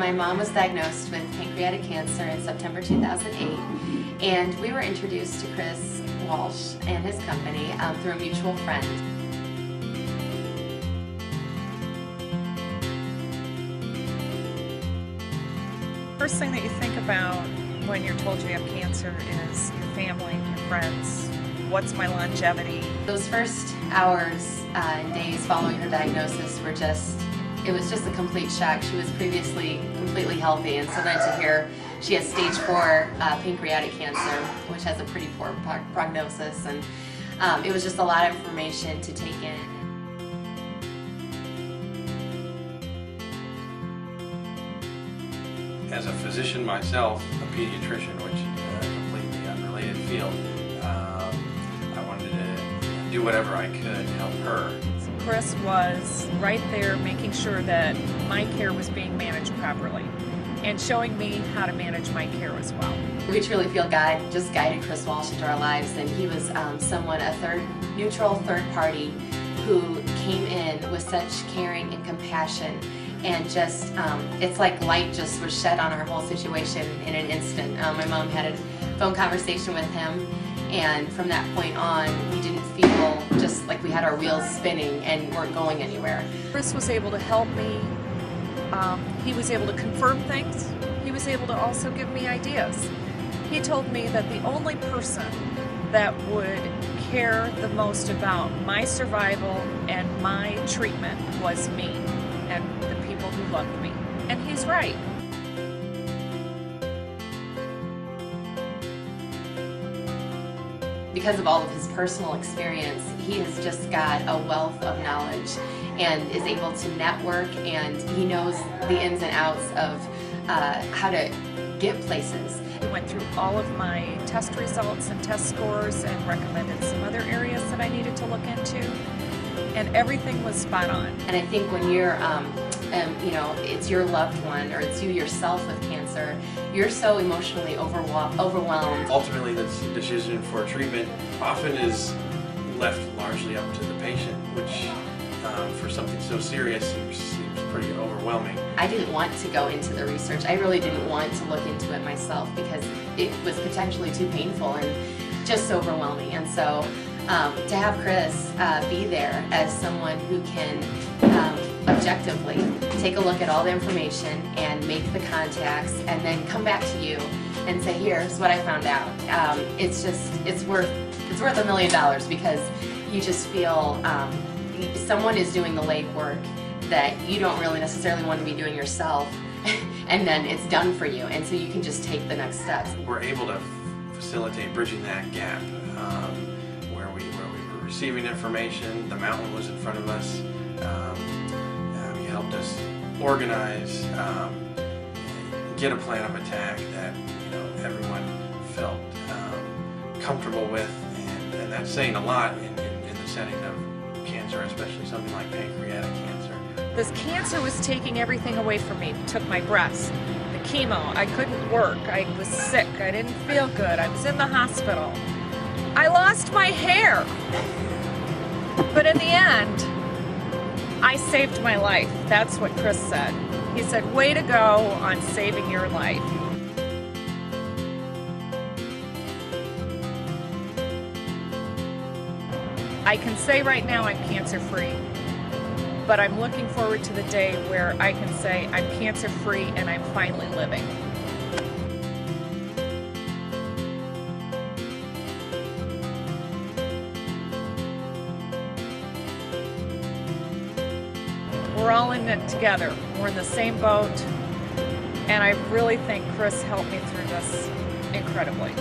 My mom was diagnosed with pancreatic cancer in September 2008, and we were introduced to Chris Walsh and his company through a mutual friend. First thing that you think about when you're told you have cancer is your family, your friends. What's my longevity? Those first hours and days following her diagnosis were it was just a complete shock. She was previously completely healthy, and so then to hear she has stage 4 pancreatic cancer, which has a pretty poor prognosis, and it was just a lot of information to take in. As a physician myself, a pediatrician, which is a completely unrelated field, I wanted to do whatever I could to help her. Chris was right there making sure that my care was being managed properly and showing me how to manage my care as well. We truly feel God just guided Chris Walsh into our lives, and he was a neutral third party who came in with such caring and compassion, and just it's like light just was shed on our whole situation in an instant. My mom had a phone conversation with him, and from that point on we didn't feel just like we had our wheels spinning and weren't going anywhere. Chris was able to help me. He was able to confirm things. He was able to also give me ideas. He told me that the only person that would care the most about my survival and my treatment was me and the people who loved me. And he's right. Because of all of his personal experience, he has just got a wealth of knowledge and is able to network, and he knows the ins and outs of how to get places. He went through all of my test results and test scores and recommended some other areas that I needed to look into, and everything was spot on. And I think when you're, it's your loved one or it's you yourself with cancer, you're so emotionally overwhelmed. Ultimately, the decision for treatment often is left largely up to the patient, which for something so serious seems pretty overwhelming. I didn't want to go into the research. I really didn't want to look into it myself because it was potentially too painful and just overwhelming. And so to have Chris be there as someone who can objectively take a look at all the information and make the contacts and then come back to you and say, here's what I found out. It's worth $1 million, because you just feel someone is doing the legwork that you don't really necessarily want to be doing yourself, and then it's done for you, and so you can just take the next steps. We're able to facilitate bridging that gap where we were receiving information, the mountain was in front of us. He helped us organize, get a plan of attack that everyone felt comfortable with, and that's saying a lot in the setting of cancer, especially something like pancreatic cancer. This cancer was taking everything away from me. It took my breath, the chemo, I couldn't work, I was sick, I didn't feel good, I was in the hospital. I lost my hair. But in the end, I saved my life. That's what Chris said. He said, way to go on saving your life. I can say right now I'm cancer-free, but I'm looking forward to the day where I can say I'm cancer-free and I'm finally living. We're all in it together. We're in the same boat, and I really think Chris helped me through this incredibly.